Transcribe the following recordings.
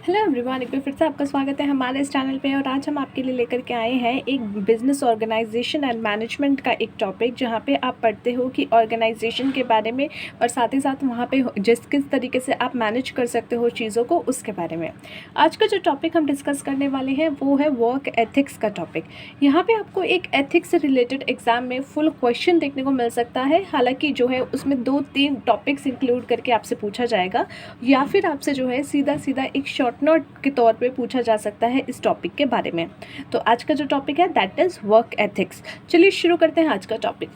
Hello everyone, एक बार फिर से आपका स्वागत है हमारे इस चैनल पे। और आज हम आपके लिए लेकर के आए हैं एक बिजनेस ऑर्गेनाइजेशन एंड मैनेजमेंट का एक टॉपिक, जहां पे आप पढ़ते हो कि ऑर्गेनाइजेशन के बारे में और साथ ही साथ वहां पे किस तरीके से आप मैनेज कर सकते हो चीज़ों को, उसके बारे में। आज का जो टॉपिक हम डिस्कस करने वाले हैं वो है वर्क एथिक्स का टॉपिक। यहाँ पर आपको एक एथिक्स से रिलेटेड एग्जाम में फुल क्वेश्चन देखने को मिल सकता है। हालाँकि जो है उसमें 2-3 टॉपिक्स इंक्लूड करके आपसे पूछा जाएगा, या फिर आपसे जो है सीधा सीधा एक शॉर्ट नोट के तौर पे पूछा जा सकता है इस टॉपिक के बारे में। तो आज का जो टॉपिक है दैट इज़ वर्क एथिक्स। चलिए शुरू करते हैं आज का टॉपिक।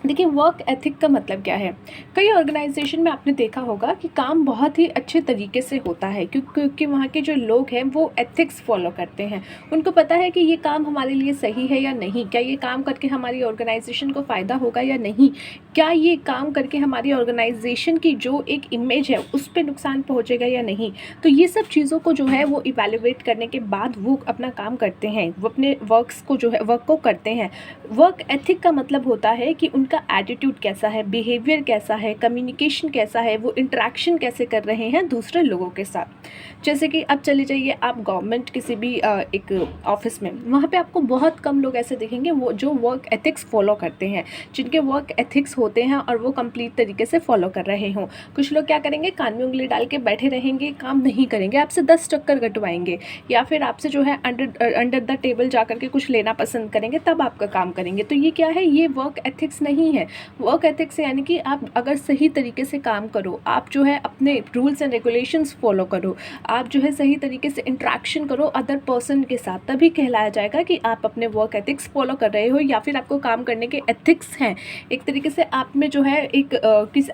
देखिए, वर्क एथिक का मतलब क्या है। कई ऑर्गेनाइजेशन में आपने देखा होगा कि काम बहुत ही अच्छे तरीके से होता है, क्योंकि वहाँ के जो लोग हैं वो एथिक्स फॉलो करते हैं। उनको पता है कि ये काम हमारे लिए सही है या नहीं, क्या ये काम करके हमारी ऑर्गेनाइजेशन को फ़ायदा होगा या नहीं, क्या ये काम करके हमारी ऑर्गेनाइजेशन की जो एक इमेज है उस पर नुकसान पहुँचेगा या नहीं। तो ये सब चीज़ों को जो है वो इवैल्यूएट करने के बाद वो अपना काम करते हैं, वो अपने वर्क को करते हैं। वर्क एथिक का मतलब होता है कि उनका एटीट्यूड कैसा है, बिहेवियर कैसा है, कम्युनिकेशन कैसा है, वो इंटरेक्शन कैसे कर रहे हैं दूसरे लोगों के साथ। जैसे कि अब चले जाइए आप गवर्नमेंट किसी भी एक ऑफिस में, वहाँ पे आपको बहुत कम लोग ऐसे दिखेंगे वो जो वर्क एथिक्स फॉलो करते हैं, जिनके वर्क एथिक्स होते हैं और वो कंप्लीट तरीके से फॉलो कर रहे हों। कुछ लोग क्या करेंगे, कान में उंगली डाल के बैठे रहेंगे, काम नहीं करेंगे, आपसे 10 चक्कर कटवाएंगे, या फिर आपसे जो है अंडर द टेबल जा करके कुछ लेना पसंद करेंगे, तब आपका काम करेंगे। तो ये क्या है, ये वर्क एथिक्स नहीं है। वर्क एथिक्स यानी कि आप अगर सही तरीके से काम करो, आप जो है अपने रूल्स एंड रेगुलेशंस फॉलो करो, आप जो है सही तरीके से इंटरेक्शन करो अदर पर्सन के साथ, तभी कहलाया जाएगा कि आप अपने वर्क एथिक्स फॉलो कर रहे हो, या फिर आपको काम करने के एथिक्स हैं। एक तरीके से आप में जो है एक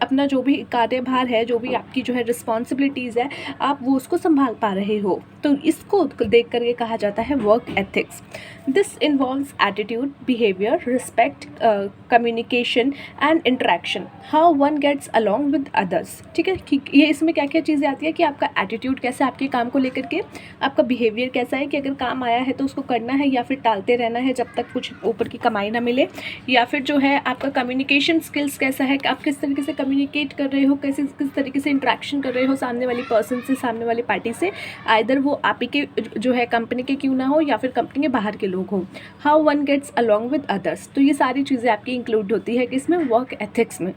अपना जो भी कार्यभार है, जो भी आपकी जो है रिस्पॉन्सिबिलिटीज़ है, आप वो उसको संभाल पा रहे हो। तो इसको देख करके कहा जाता है work ethics. This involves attitude, behaviour, respect, communication and interaction, how one gets along with others. ठीक है, ये इसमें क्या क्या चीज़ें आती है कि आपका एटीट्यूड कैसा है आपके काम को लेकर के, आपका बिहेवियर कैसा है कि अगर काम आया है तो उसको करना है या फिर टालते रहना है जब तक कुछ ऊपर की कमाई ना मिले, या फिर जो है आपका कम्युनिकेशन स्किल्स कैसा है कि आप किस तरीके से कम्युनिकेट कर रहे हो, किस तरीके से इंटरेक्शन कर रहे हो सामने वाली पर्सन से, सामने वाली पार्टी से, आइदर वो आप ही के जो है कंपनी के क्यों ना हो या फिर कंपनी के बाहर के लोग हों। How one gets along with others, तो ये सारी चीज़ें आपकी इंक्लूड होती है कि इसमें वर्क एथिक्स में।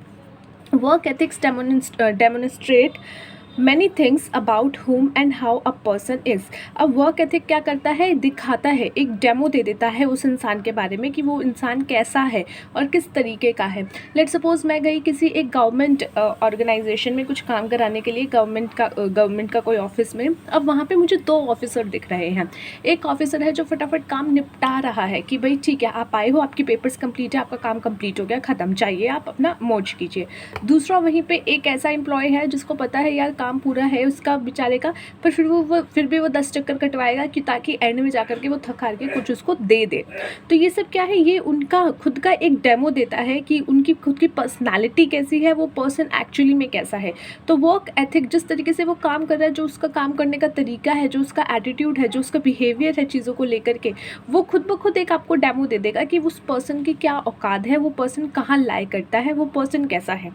Work ethics demonstrate many things about whom and how a person is। अब वर्क एथिक क्या करता है, दिखाता है, एक डेमो दे देता है उस इंसान के बारे में कि वो इंसान कैसा है और किस तरीके का है। लेट सपोज मैं गई किसी एक गवर्नमेंट ऑर्गेनाइजेशन में कुछ काम कराने के लिए, गवर्नमेंट का कोई ऑफिस में। अब वहाँ पे मुझे 2 ऑफिसर दिख रहे हैं। एक ऑफिसर है जो फटाफट काम निपटा रहा है कि भाई ठीक है, आप आए हो, आपकी पेपर्स कंप्लीट है, आपका काम कंप्लीट हो गया, ख़त्म, चाहिए आप अपना मौज कीजिए। दूसरा वहीं पे एक ऐसा एम्प्लॉय है जिसको पता है यार काम पूरा है उसका बेचारे का, पर फिर भी वो 10 चक्कर कटवाएगा कि ताकि एंड में जाकर के वो थक हार के कुछ उसको दे दे। तो ये सब क्या है, ये उनका खुद का एक डेमो देता है कि उनकी खुद की पर्सनालिटी कैसी है, वो पर्सन एक्चुअली में कैसा है। तो वर्क एथिक जिस तरीके से वो काम कर रहा है, जो उसका काम करने का तरीका है, जो उसका एटीट्यूड है, जो उसका बिहेवियर है चीज़ों को लेकर के, वो खुद ब खुद एक आपको डेमो दे देगा कि उस पर्सन की क्या औकात है, वो पर्सन कहाँ लाई करता है, वो पर्सन कैसा है।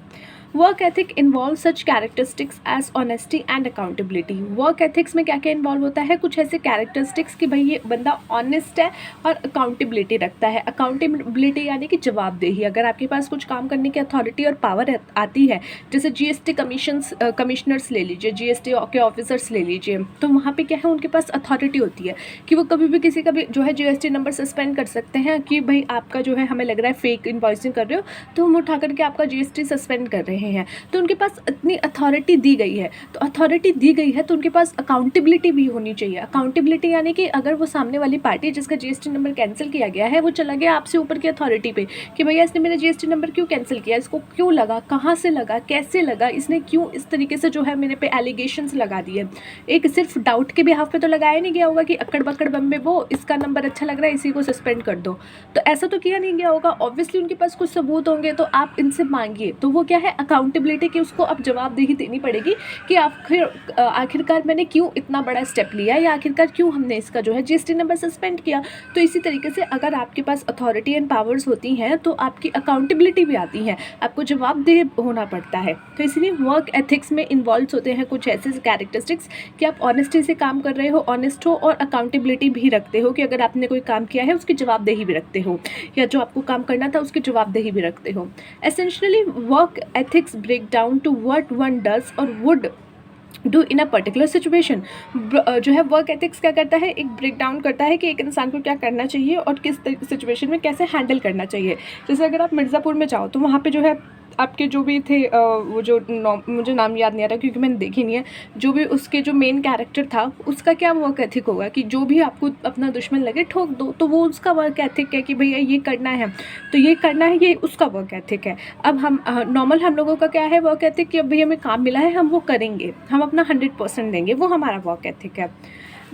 Work ethic involve such characteristics as honesty and accountability. Work ethics में क्या क्या इन्वॉल्व होता है, कुछ ऐसे कैरेक्टरिस्टिक्स कि भाई ये बंदा ऑनेस्ट है और अकाउंटेबिलिटी रखता है। अकाउंटेबिलिटी यानी कि जवाबदेही। अगर आपके पास कुछ काम करने की अथॉरिटी और पावर आती है, जैसे जीएसटी कमिश्नर्स ले लीजिए, जीएसटी के ऑफिसर्स ले लीजिए, तो वहाँ पे क्या है, उनके पास अथॉरिटी होती है कि वो कभी भी किसी का भी जो है जीएसटी नंबर सस्पेंड कर सकते हैं कि भाई आपका जो है हमें लग रहा है फेक इन्वॉइसिंग कर रहे हो, तो हम उठा करके आपका जीएसटी सस्पेंड कर रहे हैं। तो उनके पास इतनी अथॉरिटी दी गई है, तो अथॉरिटी दी गई है तो उनके पास अकाउंटेबिलिटी भी होनी चाहिए। अकाउंटेबिलिटी यानी कि अगर वो सामने वाली पार्टी जिसका जीएसटी नंबर कैंसिल किया गया है, वो चला गया आपसे ऊपर की अथॉरिटी पे कि भैया इसने मेरा जीएसटी नंबर क्यों कैंसिल किया, इसको क्यों लगा, कहाँ से लगा, कैसे लगा, इसने क्यों इस तरीके से जो है मेरे पे एलिगेशंस लगा दिए। एक सिर्फ डाउट के बिहाफ पे तो लगाया नहीं गया होगा कि अक्कड़ बक्कड़ बम्बे वो इसका नंबर अच्छा लग रहा है, इसी को सस्पेंड कर दो। तो ऐसा तो किया नहीं गया होगा। ऑब्वियसली उनके पास कुछ सबूत होंगे, तो आप इनसे मांगिए। तो वो क्या है, अकाउंटेबिलिटी की उसको अब जवाबदेही देनी पड़ेगी कि आखिरकार मैंने क्यों इतना बड़ा स्टेप लिया या आखिरकार क्यों हमने इसका जो है जीएसटी नंबर सस्पेंड किया। तो इसी तरीके से अगर आपके पास अथॉरिटी एंड पावर्स होती हैं तो आपकी अकाउंटेबिलिटी भी आती है, आपको जवाबदेह होना पड़ता है। तो इसलिए वर्क एथिक्स में इन्वॉल्व होते हैं कुछ ऐसे कैरेक्टरिस्टिक्स कि आप ऑनेस्टी से काम कर रहे हो, ऑनेस्ट हो और अकाउंटेबिलिटी भी रखते हो कि अगर आपने कोई काम किया है उसकी जवाबदेही भी रखते हो, या जो आपको काम करना था उसकी जवाबदेही भी रखते हो। Essentially work ethics break down to what one does or would do in a particular situation. जो है वर्क एथिक्स क्या करता है, एक ब्रेक डाउन करता है कि एक इंसान को क्या करना चाहिए और किस सिचुएशन में कैसे हैंडल करना चाहिए। जैसे अगर आप मिर्ज़ापुर में जाओ तो वहाँ पे जो है आपके जो भी थे वो जो मुझे नाम याद नहीं आ रहा क्योंकि मैंने देखी नहीं है, जो भी उसके जो मेन कैरेक्टर था उसका क्या वर्क एथिक होगा कि जो भी आपको अपना दुश्मन लगे ठोक दो, तो वो उसका वर्क एथिक है कि भैया ये करना है तो ये करना है, ये उसका वर्क एथिक है। अब हम नॉर्मल हम लोगों का क्या है वर्क एथिक कि अब भैया हमें काम मिला है हम वो करेंगे, हम अपना 100% देंगे, वो हमारा वर्क एथिक है।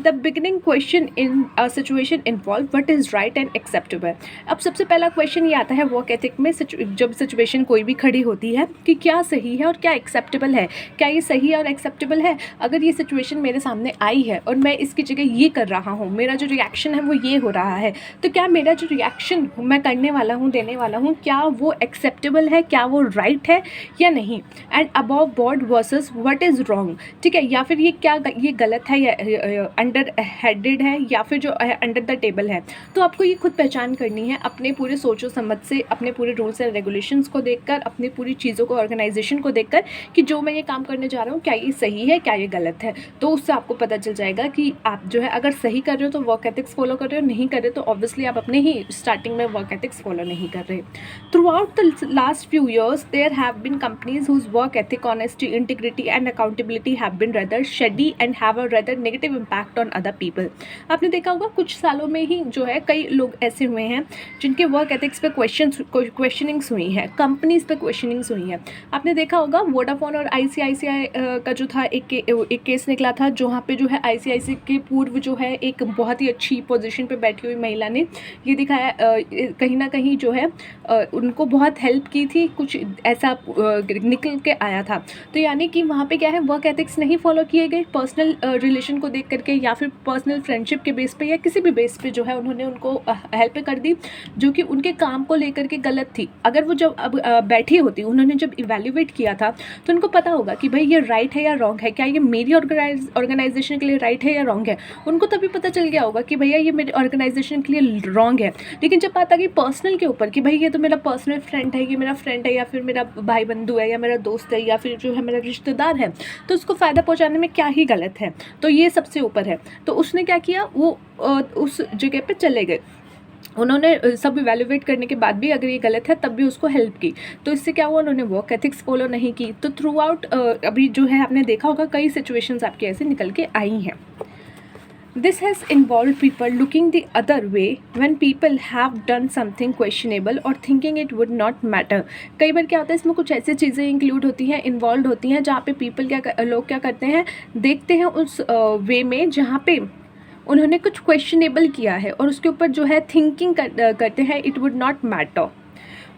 The beginning question in a situation involve what is right and acceptable. अब सबसे पहला क्वेश्चन ये आता है वर्क एथिक में जब सिचुएशन कोई भी खड़ी होती है कि क्या सही है और क्या एक्सेप्टेबल है, क्या ये सही है और एक्सेप्टेबल है। अगर ये सिचुएशन मेरे सामने आई है और मैं इसकी जगह ये कर रहा हूँ, मेरा जो रिएक्शन है वो ये हो रहा है, तो क्या मेरा जो रिएक्शन मैं करने वाला हूँ, देने वाला हूँ, क्या वो एक्सेप्टेबल है, क्या वो राइट है या नहीं। And above board versus what is wrong, ठीक है, या फिर ये गलत है या अंडर हेडेड है या फिर जो है अंडर द टेबल है। तो आपको ये खुद पहचान करनी है अपने पूरे सोचो समझ से, अपने पूरे रूल्स एंड रेगुलेशंस को देखकर, अपनी पूरी चीज़ों को ऑर्गेनाइजेशन को देखकर कि जो मैं ये काम करने जा रहा हूँ क्या ये सही है, क्या ये गलत है। तो उससे आपको पता चल जाएगा कि आप जो है अगर सही कर रहे हो तो वर्क एथिक्स फॉलो कर रहे हो, नहीं कर रहे तो ऑब्वियसली आप अपने ही स्टार्टिंग में वर्क एथिक्स फॉलो नहीं कर रहे। Throughout the last few years there have been companies whose work ethic, honesty, integrity and accountability have been rather shady and have a rather negative impact on other people. आपने देखा होगा कुछ सालों में ही जो है कई लोग ऐसे हुए हैं जिनके वर्क एथिक्स पे क्वेश्चनिंग्स हुई हैं, कंपनीज पे क्वेश्चनिंग्स हुई हैं। आपने देखा होगा वोडाफोन और आईसीआईसीआई का जो था एक केस निकला था जहाँ पे जो है आईसीआईसीआई के पूर्व जो है एक बहुत ही अच्छी पोजीशन पे बैठी हुई महिला ने ये दिखाया कहीं ना कहीं जो है उनको बहुत हेल्प की थी, कुछ ऐसा निकल के आया था। तो यानी कि वहाँ पे क्या है वर्क एथिक्स नहीं फॉलो किए गए, पर्सनल रिलेशन को देख करके या फिर पर्सनल फ्रेंडशिप के बेस पे या किसी भी बेस पे जो है उन्होंने उनको हेल्प कर दी जो कि उनके काम को लेकर के गलत थी। अगर वो जब अब बैठी होती, उन्होंने जब इवैल्यूएट किया था तो उनको पता होगा कि भाई ये राइट है या रॉन्ग है, क्या ये मेरी ऑर्गेनाइजेशन के लिए राइट है या रॉन्ग है। उनको तभी पता चल गया होगा कि भैया ये मेरी ऑर्गेनाइजेशन के लिए रॉन्ग है। लेकिन जब बात आ गई पर्सनल के ऊपर कि भाई ये तो मेरा पर्सनल फ्रेंड है, ये मेरा फ्रेंड है या फिर मेरा भाई बंधु है या मेरा दोस्त है या फिर जो है मेरा रिश्तेदार है, तो उसको फ़ायदा पहुँचाने में क्या ही गलत है, तो ये सबसे ऊपर है। तो उसने क्या किया, वो उस जगह पे चले गए, उन्होंने सब इवैल्यूएट करने के बाद भी अगर ये गलत है तब भी उसको हेल्प की। तो इससे क्या हुआ, उन्होंने वर्क एथिक्स फॉलो नहीं की। तो थ्रू आउट अभी जो है आपने देखा होगा कई सिचुएशंस आपके ऐसे निकल के आई हैं। This has involved people looking the other way when people have done something questionable or thinking it would not matter। कई बार क्या होता है इसमें कुछ ऐसी चीज़ें इंक्लूड होती हैं, इन्वॉल्व होती हैं जहाँ पे लोग क्या करते हैं, देखते हैं उस वे में जहाँ पे उन्होंने कुछ क्वेश्चनेबल किया है और उसके ऊपर जो है थिंकिंग करते हैं it would not matter.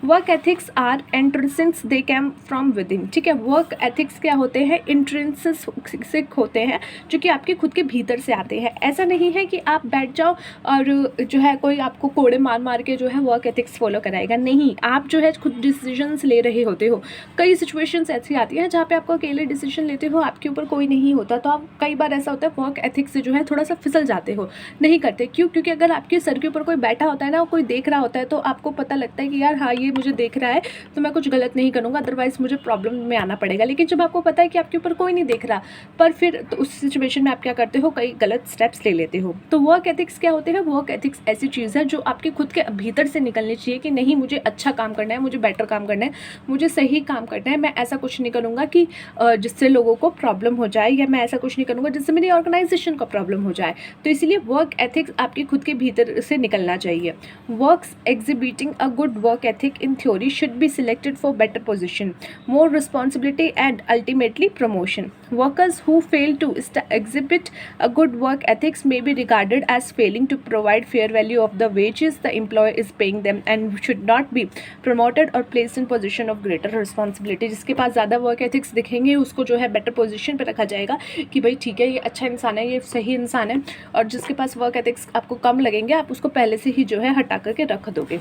Work ethics are intrinsic, they came from within. ठीक है, वर्क एथिक्स क्या होते हैं, इंट्रिंसिक होते हैं जो कि आपके खुद के भीतर से आते हैं। ऐसा नहीं है कि आप बैठ जाओ और जो है कोई आपको कोड़े मार मार के जो है वर्क एथिक्स फॉलो कराएगा, नहीं, आप जो है खुद डिसीजंस ले रहे होते हो। कई सिचुएशंस ऐसी आती हैं जहाँ पे आपको अकेले डिसीजन लेते हो, आपके ऊपर कोई नहीं होता, तो आप कई बार ऐसा होता है वर्क एथिक्स से जो है थोड़ा सा फिसल जाते हो, नहीं करते। क्यों? क्योंकि अगर आपके सर के ऊपर कोई बैठा होता है ना, कोई देख रहा होता है, तो आपको पता लगता है कि यार हाँ ये मुझे देख रहा है तो मैं कुछ गलत नहीं करूँगा, अदरवाइज मुझे प्रॉब्लम में आना पड़ेगा। लेकिन जब आपको पता है कि आपके ऊपर कोई नहीं देख रहा, पर फिर तो उस सिचुएशन में आप क्या करते हो, कई गलत स्टेप्स ले लेते हो। तो वर्क एथिक्स क्या होते हैं, वर्क एथिक्स ऐसी चीज़ है जो आपके खुद के भीतर से निकलनी चाहिए कि नहीं मुझे अच्छा काम करना है, मुझे बेटर काम करना है, मुझे सही काम करना है। मैं ऐसा कुछ नहीं करूँगा कि जिससे लोगों को प्रॉब्लम हो जाए, या मैं ऐसा कुछ नहीं करूँगा जिससे मेरी ऑर्गेनाइजेशन को प्रॉब्लम हो जाए। तो इसीलिए वर्क एथिक्स आपके खुद के भीतर से निकलना चाहिए। Works exhibiting a good work ethic in theory should be selected for better position, more responsibility and ultimately promotion. Workers who fail to exhibit a good work ethics may be regarded as failing to provide fair value of the wages the employer is paying them and should not be promoted or placed in position of greater responsibility. जिसके पास ज़्यादा work ethics दिखेंगे उसको जो है better position पे रखा जाएगा कि भाई ठीक है ये अच्छा इंसान है, ये सही इंसान है, और जिसके पास वर्क एथिक्स आपको कम लगेंगे आप उसको पहले से ही जो है हटा करके रख दोगे.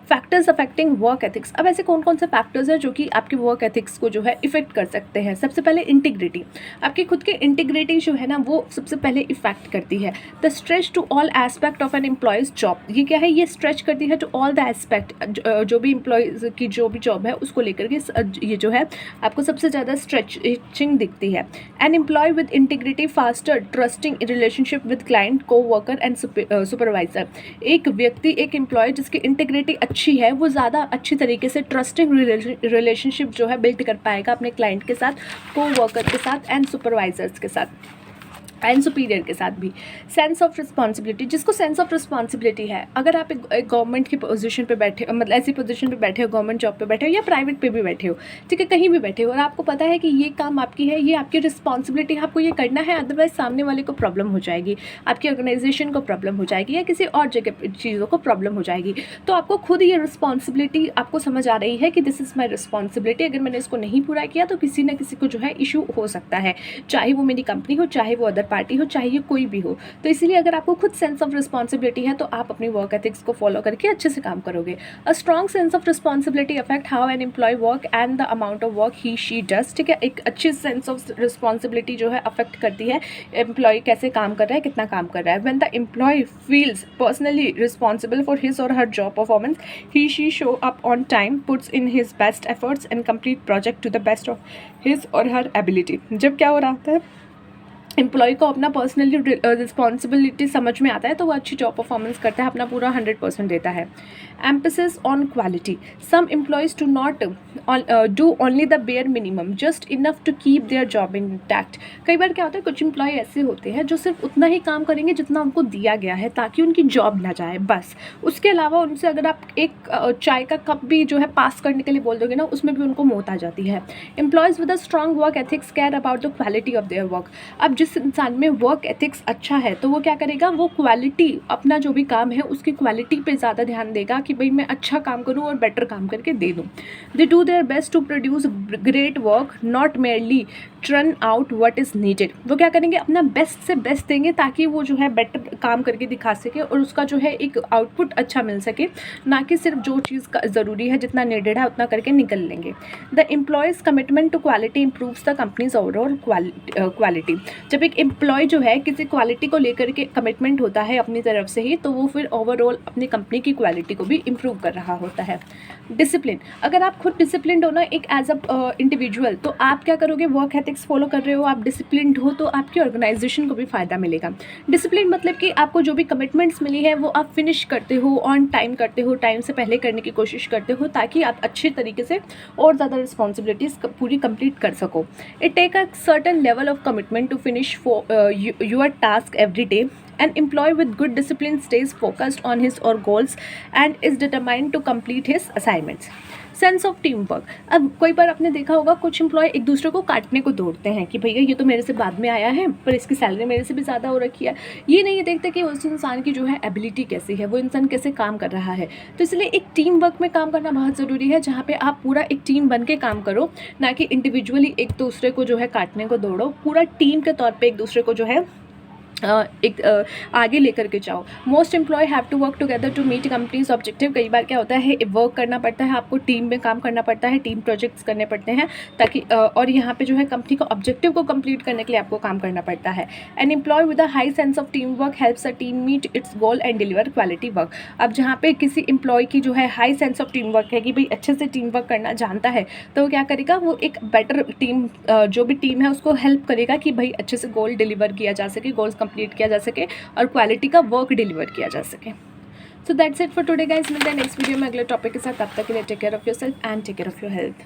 Factors affecting work ethics. अब ऐसे कौन कौन से फैक्टर्स हैं जो कि आपके वर्क एथिक्स को जो है इफेक्ट कर सकते हैं. सबसे पहले इंटीग्रिटी. आपकी खुद की इंटीग्रिटी जो है ना वो सबसे पहले इफेक्ट करती है. The stretch to all aspect of an employee's job. ये क्या है, ये स्ट्रेच करती है टू ऑल द एस्पेक्ट, जो भी एम्प्लॉयज़ की जो भी जॉब है उसको लेकर के ये जो है आपको सबसे ज़्यादा स्ट्रेचिंग दिखती है. An employee with integrity faster trusting relationship with client, coworker and supervisor. एक व्यक्ति, एक एम्प्लॉय जिसकी इंटीग्रिटी अच्छी है वो ज़्यादा अच्छी तरीके से ट्रस्टिंग रिलेशनशिप जो है बिल्ड कर पाएगा अपने क्लाइंट के साथ, को वर्कर के साथ एंड सुपरवाइजर्स के साथ एंड सुपीरियर के साथ भी. Sense of responsibility. जिसको सेंस ऑफ रिस्पॉन्सिबिलिटी है, अगर आप एक गवर्नमेंट की पोजीशन पे बैठे हो, मतलब ऐसी पोजीशन पे बैठे हो, गवर्नमेंट जॉब पे बैठे हो या प्राइवेट पे भी बैठे हो, ठीक है, कहीं भी बैठे हो और आपको पता है कि ये काम आपकी है, ये आपकी रिस्पॉन्सिबिलिटी है, आपको ये करना है, अदरवाइज सामने वाले को प्रॉब्लम हो जाएगी, आपकी ऑर्गेनाइजेशन को प्रॉब्लम हो जाएगी या किसी और जगह चीज़ों को प्रॉब्लम हो जाएगी. तो आपको खुद ये रिस्पॉन्सिबिलिटी आपको समझ आ रही है कि दिस इज़ माई रिस्पॉन्सिबिलिटी, अगर मैंने इसको नहीं पूरा किया तो किसी ना किसी को जो है इशू हो सकता है, चाहे वो मेरी कंपनी हो, चाहे वो अदर पार्टी हो, चाहे कोई भी हो. तो इसीलिए अगर आपको खुद सेंस ऑफ रिस्पॉन्सिबिलिटी है तो आप अपनी वर्क एथिक्स को फॉलो करके अच्छे से काम करोगे. A strong sense of responsibility affect how an employee work and the amount of work he she does. ठीक है, एक अच्छी सेंस ऑफ रिस्पॉन्सिबिलिटी जो है अफेक्ट करती है एम्प्लॉय कैसे काम कर रहा है, कितना काम कर रहा है. When the employee feels personally responsible for his or her job performance, he she show up on time, puts in his best efforts and complete project to the best of his or her ability. जब क्या हो रहा है, employ को अपना personally responsibility समझ में आता है तो वो अच्छी जॉब परफॉर्मेंस करता है, अपना पूरा 100% देता है. Emphasis on quality. Some employees do not do only the bare minimum just enough to keep their job intact. कई बार क्या होता है, कुछ एम्प्लॉय ऐसे होते हैं जो सिर्फ उतना ही काम करेंगे जितना उनको दिया गया है ताकि उनकी जॉब ना जाए, बस. उसके अलावा उनसे अगर आप एक चाय का कप भी जो है पास करने के लिए बोल दोगे ना, उसमें भी उनको मौत आ जाती है. Employees with a strong work ethics care about the quality of their work. अब जिस इंसान में वर्क एथिक्स अच्छा है तो वो क्या करेगा, वो क्वालिटी, अपना जो भी काम है उसकी क्वालिटी पे ज़्यादा ध्यान देगा कि भाई मैं अच्छा काम करूँ और बेटर काम करके दे दूँ. They do their best to produce great work, not merely turn out what is needed. वो क्या करेंगे, अपना बेस्ट से बेस्ट देंगे ताकि वो जो है बेटर काम करके दिखा सके और उसका जो है एक आउटपुट अच्छा मिल सके, ना कि सिर्फ जो चीज़ का ज़रूरी है, जितना नीडेड है उतना करके निकल लेंगे. The employee's commitment to quality improves the company's overall quality. जब एक एम्प्लॉय जो है किसी क्वालिटी को लेकर के कमिटमेंट होता है अपनी तरफ से ही, तो वो फिर ओवरऑल अपनी कंपनी की क्वालिटी को भी इम्प्रूव कर रहा होता है. डिसिप्लिन. अगर आप खुद डिसिप्लिन हो ना एक एज अ इंडिविजुअल, तो आप क्या करोगे, वर्क एथिक्स फॉलो कर रहे हो, आप डिसिप्लिन हो तो आपकी ऑर्गेनाइजेशन को भी फ़ायदा मिलेगा. डिसिप्लिन मतलब कि आपको जो भी कमिटमेंट्स मिली है वो आप फिनिश करते हो, ऑन टाइम करते हो, टाइम से पहले करने की कोशिश करते हो ताकि आप अच्छे तरीके से और ज़्यादा रिस्पॉन्सिबिलिटीज़ पूरी कंप्लीट कर सको. It take a certain level of commitment to finish your task every day. An employee with good discipline stays focused on his or goals and is determined to complete his assignments. Sense of team work. अब कोई बार आपने देखा होगा कुछ employ एक दूसरे को काटने को दौड़ते हैं कि भैया ये तो मेरे से बाद में आया है पर इसकी सैलरी मेरे से भी ज़्यादा हो रखी है. ये नहीं देखते कि उस इंसान की जो है एबिलिटी कैसी है, वो इंसान कैसे काम कर रहा है. तो इसलिए एक टीम वर्क में काम करना बहुत ज़रूरी है, जहाँ पे आप पूरा एक टीम बन के काम करो, ना कि इंडिविजुअली एक दूसरे को जो है काटने को दौड़ो. पूरा टीम के तौर पर एक दूसरे को जो है आगे लेकर के जाओ. Most employee have to work together to meet company's objective. कई बार क्या होता है, वर्क करना पड़ता है, आपको टीम में काम करना पड़ता है, टीम प्रोजेक्ट्स करने पड़ते हैं ताकि और यहाँ पे जो है कंपनी को ऑब्जेक्टिव को कंप्लीट करने के लिए आपको काम करना पड़ता है. An employee with a high sense of team work helps a team meet its goal and deliver quality work. अब जहाँ पे किसी एम्प्लॉय की जो है high sense of team work है कि भाई अच्छे से टीम वर्क करना जानता है, तो वो क्या करेगा, वो एक बेटर टीम जो भी टीम है उसको हेल्प करेगा कि भाई अच्छे से गोल डिलीवर किया जा सके, गोल्स कंप्लीट किया जा सके और क्वालिटी का वर्क डिलीवर किया जा सके. So that's it for today guys. मिलते हैं नेक्स्ट वीडियो में अगले टॉपिक के साथ. तब तक के लिए take care of yourself and take care of your health.